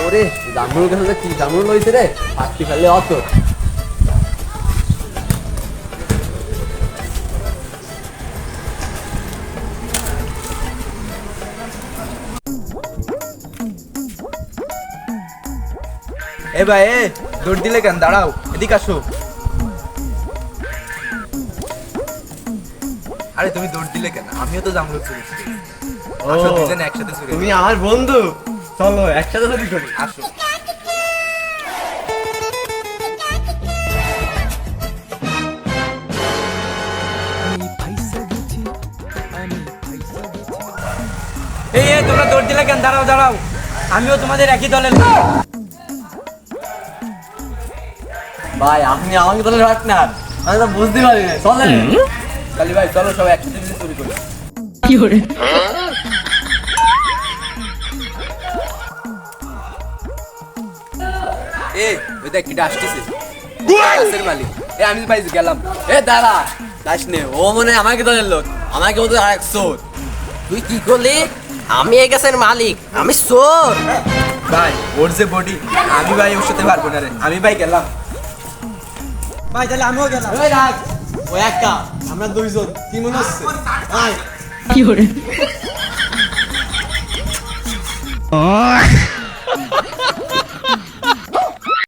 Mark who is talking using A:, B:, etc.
A: ওরে জামরুল গাছে কি জামরুল হয়েছে রে, ফাঁকটি ফেললে অত।
B: এ ভাই এ দৌড় দিলে কেন? দাঁড়াও, এদিকে আসো। আরে তুমি দৌড় দিলে কেন? আমিও তো জামরুল চুরি করি। আসো দুজনে একসাথে চুরি
A: তুমি আমার বন্ধু, চলো একসাথে চুরি করি।
B: আসো।
C: এই এই তোমরা দৌড় দিলে কেন? দাঁড়াও দাঁড়াও, আমিও তোমাদের একই দলের লোক।
A: ভাই আপনি আমাকে তাহলে পার্টনার, আমি তো বুঝতে পারি না। চলেন
B: কালি ভাই চলো সবাই একসাথে মিলে চুরি করি। এ ওই দেখ কিটা আসতেছে, গাছের মালিক। এ আমি ভাই গেলাম।
A: এ দাঁড়া, যাস নে, ও মনে হয় আমাকে দলের লোক, আমাকে বলতে আর এক চোর।
D: তুই কি করলি? আমি এই গাছের মালিক, আমি চোর।
B: ভাই ওর যে বডি, আমি ভাই ওর সাথে পারবো না রে। আমি ভাই গেলাম।
C: ভাই তাহলে আমিও গেলাম।
A: ওই রাখ, ও একটা, আমরা দুইজন, কি মনে হচ্ছে? আয়।
D: কি করে